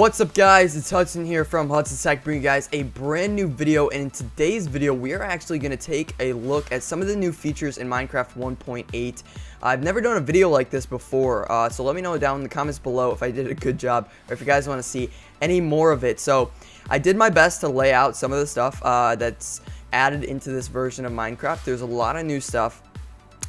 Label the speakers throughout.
Speaker 1: What's up, guys? It's Hudson here from Hudson's Tech, bringing you guys a brand new video. And in today's video, we are actually going to take a look at some of the new features in Minecraft 1.8. I've never done a video like this before, so let me know down in the comments below if I did a good job or if you guys want to see any more of it. So I did my best to lay out some of the stuff that's added into this version of Minecraft. There's a lot of new stuff.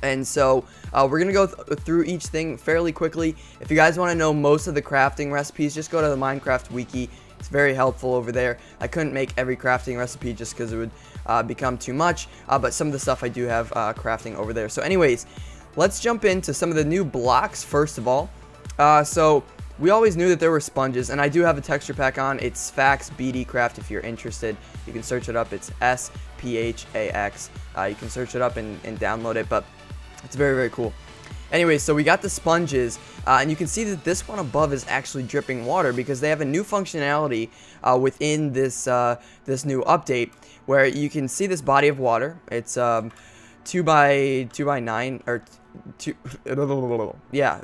Speaker 1: And so we're going to go through each thing fairly quickly. If you guys want to know most of the crafting recipes, just go to the Minecraft wiki. It's very helpful over there. I couldn't make every crafting recipe just because it would become too much. But some of the stuff I do have crafting over there. So anyways, let's jump into some of the new blocks first of all. So we always knew that there were sponges, and I do have a texture pack on. It's Sphax BD Craft if you're interested. You can search it up. It's SPHAX. You can search it up and download it, but it's very, very cool. Anyway, so we got the sponges, and you can see that this one above is actually dripping water because they have a new functionality within this this new update where you can see this body of water. It's 2 by 9 or 2. Yeah,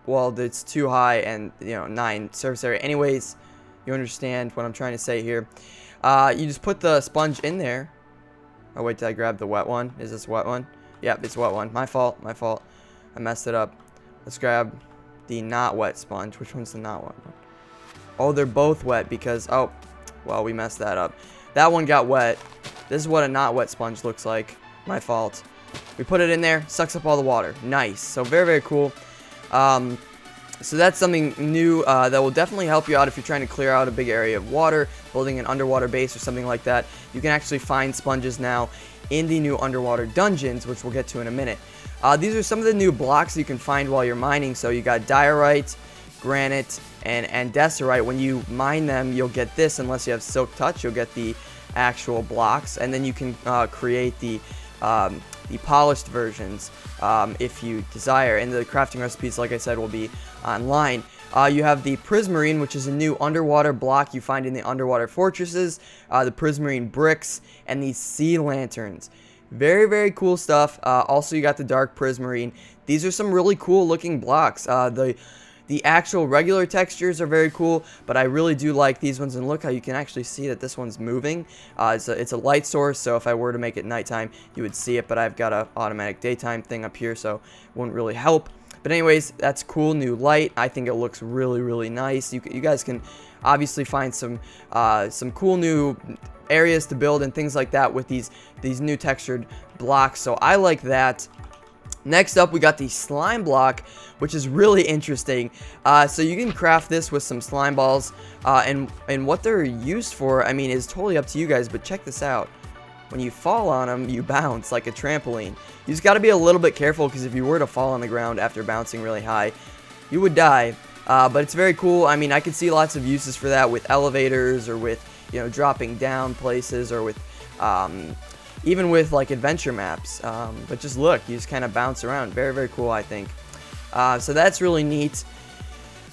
Speaker 1: well, it's 2 high and 9 surface area. Anyways, you understand what I'm trying to say here. You just put the sponge in there. Oh wait, did I grab the wet one? Is this wet one? Yep, it's wet one. My fault. My fault. I messed it up. Let's grab the not wet sponge. Which one's the not wet one? Oh, they're both wet because, oh, well, we messed that up. That one got wet. This is what a not wet sponge looks like. My fault. We put it in there. Sucks up all the water. Nice. So very, very cool. So that's something new that will definitely help you out if you're trying to clear out a big area of water, building an underwater base or something like that. You can actually find sponges now in the new underwater dungeons, which we'll get to in a minute. These are some of the new blocks you can find while you're mining. So you got diorite, granite, and andesite. When you mine them, you'll get this. Unless you have silk touch, you'll get the actual blocks, and then you can create the polished versions if you desire. And the crafting recipes, like I said, will be online. You have the Prismarine, which is a new underwater block you find in the underwater fortresses, the Prismarine bricks, and these sea lanterns. Very, very cool stuff. Also, you got the Dark Prismarine. These are some really cool looking blocks. The actual regular textures are very cool, but I really do like these ones. And look how you can actually see that this one's moving. It's a light source, so if I were to make it nighttime, you would see it, but I've got an automatic daytime thing up here, so it wouldn't really help. But anyways, that's cool new light. I think it looks really, really nice. You guys can obviously find some cool new areas to build and things like that with these new textured blocks. So I like that. Next up, we got the slime block, which is really interesting. So you can craft this with some slime balls, and what they're used for, I mean, is totally up to you guys. But check this out. When you fall on them, you bounce like a trampoline. You just got to be a little bit careful because if you were to fall on the ground after bouncing really high, you would die. But it's very cool. I mean, I can see lots of uses for that with elevators or with, dropping down places or with, even with like adventure maps. But just look, you just kind of bounce around. Very, very cool, I think. So that's really neat.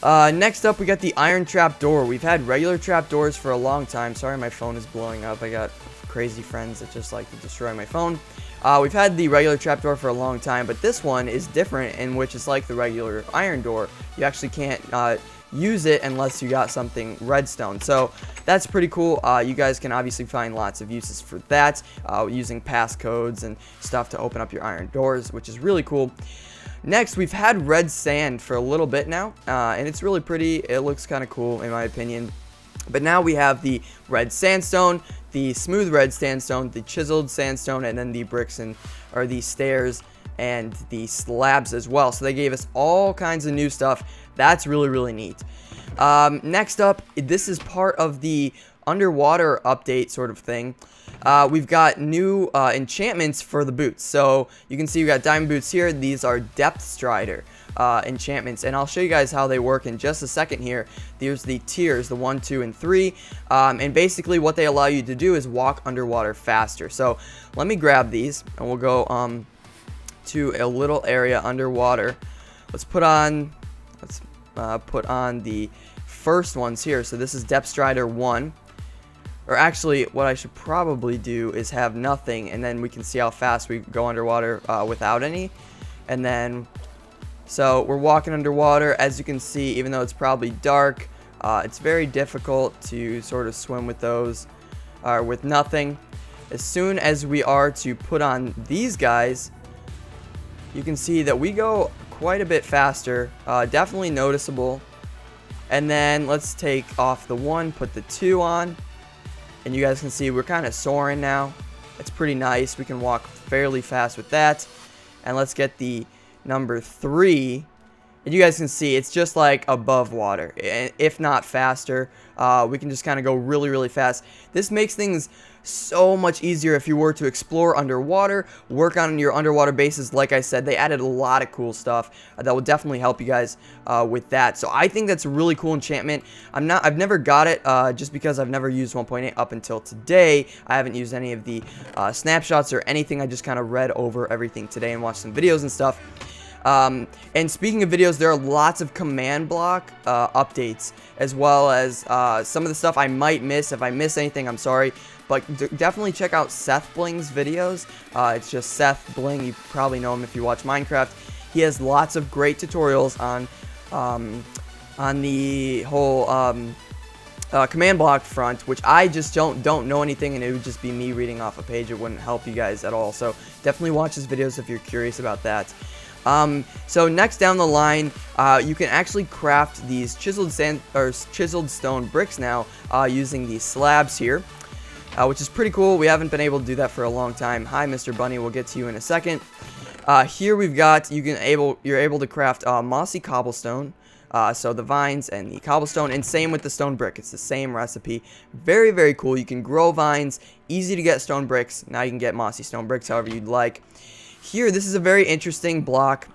Speaker 1: Next up, we got the iron trap door. We've had regular trap doors for a long time. Sorry, my phone is blowing up. I got crazy friends that just like to destroy my phone. We've had the regular trapdoor for a long time, but this one is different, in which it's like the regular iron door. You actually can't use it unless you got something redstone. So that's pretty cool. You guys can obviously find lots of uses for that, using passcodes and stuff to open up your iron doors, which is really cool. Next, we've had red sand for a little bit now, and it's really pretty. It looks kind of cool in my opinion. But now we have the red sandstone, the smooth red sandstone, the chiseled sandstone, and then the bricks or the stairs and the slabs as well. So they gave us all kinds of new stuff. That's really, really neat. Next up, this is part of the underwater update sort of thing. We've got new enchantments for the boots. So you can see we got diamond boots here. These are Depth Strider enchantments, and I'll show you guys how they work in just a second here. There's the tiers, the 1, 2, and 3, and basically what they allow you to do is walk underwater faster. So let me grab these, and we'll go to a little area underwater. Let's put on the first ones here. So this is Depth Strider 1. Or actually, what I should probably do is have nothing, and then we can see how fast we go underwater without any. And then, so we're walking underwater. As you can see, even though it's probably dark, It's very difficult to sort of swim with those, or with nothing. As soon as we are to put on these guys, you can see that we go quite a bit faster, definitely noticeable. And then let's take off the 1, put the 2 on, and you guys can see we're kind of soaring now. It's pretty nice. We can walk fairly fast with that. And let's get the number 3. And you guys can see it's just like above water, if not faster. We can just kind of go really, really fast. This makes things so much easier if you were to explore underwater, work on your underwater bases. Like I said, they added a lot of cool stuff that will definitely help you guys with that. So I think that's a really cool enchantment. I've never got it just because I've never used 1.8 up until today. I haven't used any of the snapshots or anything. I just kind of read over everything today and watched some videos and stuff. And speaking of videos, there are lots of command block updates, as well as some of the stuff I might miss. If I miss anything, I'm sorry. But definitely check out Seth Bling's videos. It's just Seth Bling. You probably know him if you watch Minecraft. He has lots of great tutorials on the whole command block front, which I just don't know anything, and it would just be me reading off a page. It wouldn't help you guys at all. So definitely watch his videos if you're curious about that. So next down the line, you can actually craft these chiseled stone bricks now using these slabs here, which is pretty cool. We haven't been able to do that for a long time. Hi, Mr. Bunny. We'll get to you in a second. Here we've got you're able to craft mossy cobblestone. So the vines and the cobblestone, and same with the stone brick. It's the same recipe. Very, very cool. You can grow vines, easy to get stone bricks. Now you can get mossy stone bricks however you'd like. Here, this is a very interesting block.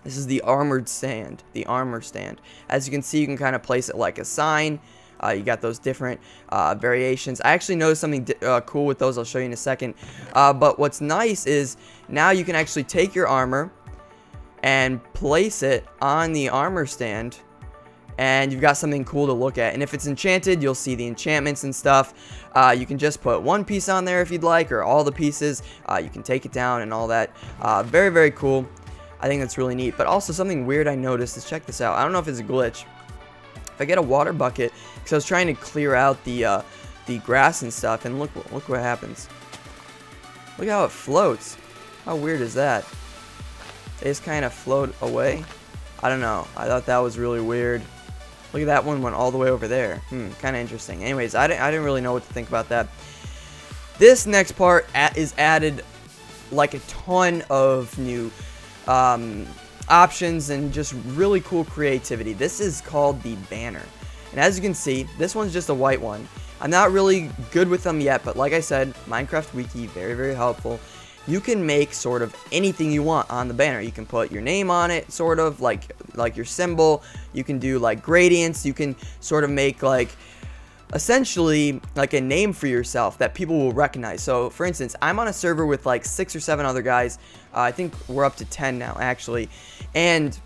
Speaker 1: This is the armored stand, the armor stand. As you can see, you can kind of place it like a sign. You got those different variations. I actually noticed something cool with those. I'll show you in a second. But what's nice is now you can actually take your armor and place it on the armor stand, and you've got something cool to look at. And if it's enchanted, you'll see the enchantments and stuff. You can just put one piece on there if you'd like, or all the pieces. You can take it down and all that. Very, very cool. I think that's really neat. But also something weird I noticed is, check this out. I don't know if it's a glitch. If I get a water bucket, because I was trying to clear out the grass and stuff, and look what happens. Look how it floats. How weird is that? They just kind of float away. I don't know. I thought that was really weird. Look at that one, went all the way over there. Kind of interesting. Anyways, I didn't really know what to think about that. This next part is added like a ton of new options and just really cool creativity. This is called the banner. And as you can see, this one's just a white one. I'm not really good with them yet, but like I said, Minecraft Wiki, very, very helpful. You can make sort of anything you want on the banner. You can put your name on it, sort of like your symbol. You can do like gradients. You can sort of make like essentially like a name for yourself that people will recognize. So for instance, I'm on a server with like 6 or 7 other guys. I think we're up to 10 now actually. And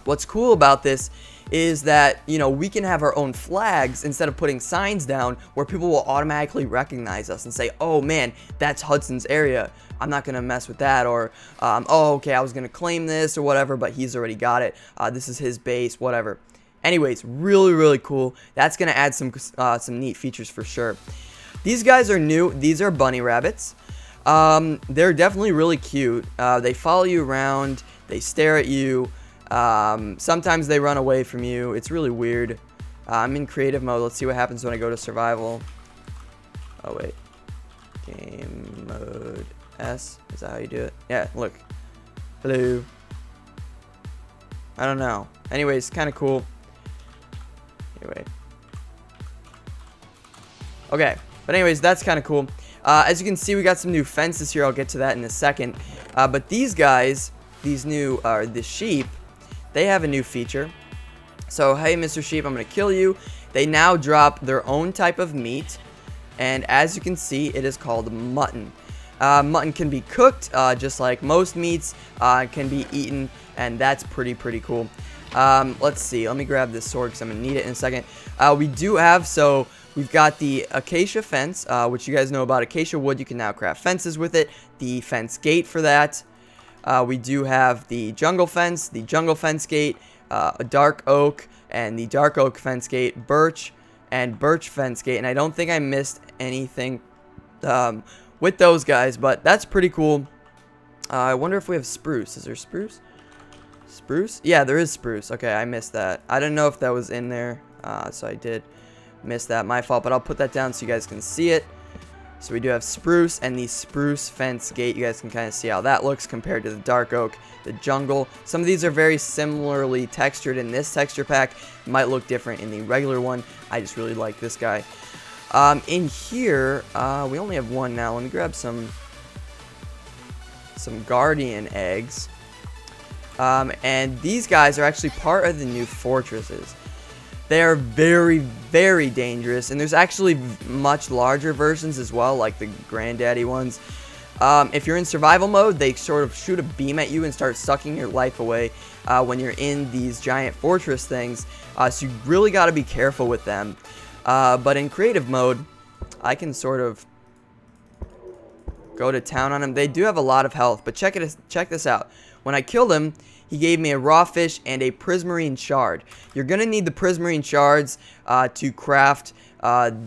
Speaker 1: what's cool about this is that, you know, we can have our own flags instead of putting signs down where people will automatically recognize us and say, oh man, that's Hudson's area. I'm not going to mess with that. Or, oh, okay, I was going to claim this or whatever, but he's already got it. This is his base, whatever. Anyways, really, really cool. That's going to add some neat features for sure. These guys are new. These are bunny rabbits. They're definitely really cute. They follow you around. They stare at you. Sometimes they run away from you. It's really weird. I'm in creative mode. Let's see what happens when I go to survival. Oh, wait. Game mode S. Is that how you do it? Yeah, look. Hello. I don't know. Anyways, kind of cool. Anyway. Okay. But anyways, that's kind of cool. As you can see, we got some new fences here. I'll get to that in a second. But these guys, these new, the sheep, they have a new feature. So, hey, Mr. Sheep, I'm going to kill you. They now drop their own type of meat. And as you can see, it is called mutton. Mutton can be cooked, just like most meats. Can be eaten, and that's pretty cool. Let's see. Let me grab this sword because I'm going to need it in a second. We do have, so we've got the acacia fence, which you guys know about acacia wood. You can now craft fences with it. The fence gate for that. We do have the jungle fence gate, a dark oak, and the dark oak fence gate, birch, and birch fence gate. And I don't think I missed anything with those guys, but that's pretty cool. I wonder if we have spruce. Is there spruce? Spruce? Yeah, there is spruce. Okay, I missed that. I didn't know if that was in there, so I did miss that. My fault, but I'll put that down so you guys can see it. So we do have spruce and the spruce fence gate. You guys can kind of see how that looks compared to the dark oak, the jungle. Some of these are very similarly textured in this texture pack. It might look different in the regular one. I just really like this guy. In here, we only have one now. Let me grab some guardian eggs. And these guys are actually part of the new fortresses. They are very, very dangerous, and there's actually much larger versions as well, like the granddaddy ones. If you're in survival mode, they sort of shoot a beam at you and start sucking your life away when you're in these giant fortress things, so you really got to be careful with them. But in creative mode, I can sort of go to town on them. They do have a lot of health, but check this out. When I killed him, he gave me a raw fish and a prismarine shard. You're going to need the prismarine shards to craft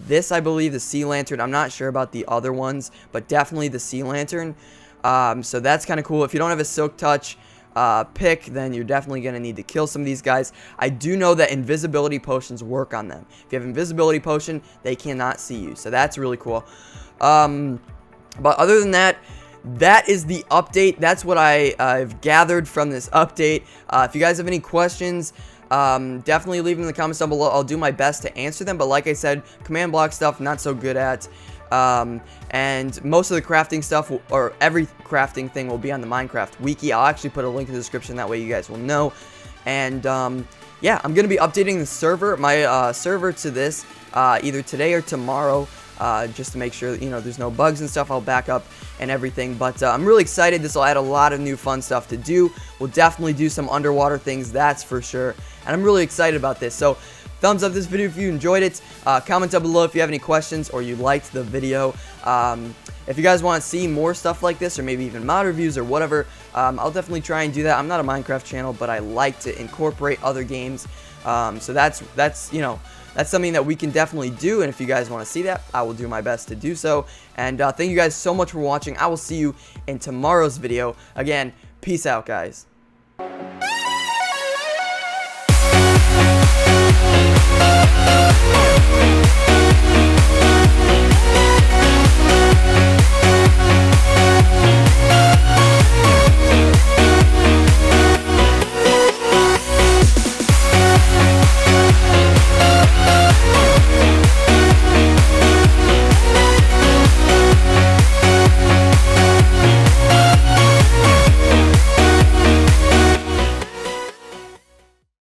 Speaker 1: this, I believe, the sea lantern. I'm not sure about the other ones, but definitely the sea lantern. So that's kind of cool. If you don't have a silk touch pick, then you're definitely going to need to kill some of these guys. I do know that invisibility potions work on them. If you have invisibility potion, they cannot see you. So that's really cool. But other than that, that is the update. That's what I've gathered from this update. If you guys have any questions, definitely leave them in the comments down below. I'll do my best to answer them. But like I said, command block stuff, not so good at. And most of the crafting stuff, or every crafting thing, will be on the Minecraft Wiki. I'll actually put a link in the description. That way you guys will know. And yeah, I'm going to be updating the server, my server, to this either today or tomorrow. Just to make sure that, you know, there's no bugs and stuff. I'll back up and everything, but I'm really excited. This will add a lot of new fun stuff to do. We'll definitely do some underwater things, that's for sure, and I'm really excited about this. So thumbs up this video if you enjoyed it. Comment down below if you have any questions or you liked the video. If you guys want to see more stuff like this, or maybe even mod reviews or whatever, I'll definitely try and do that. I'm not a Minecraft channel, but I like to incorporate other games. So that's you know, that's something that we can definitely do, and if you guys want to see that, I will do my best to do so. And thank you guys so much for watching. I will see you in tomorrow's video. Again, peace out, guys.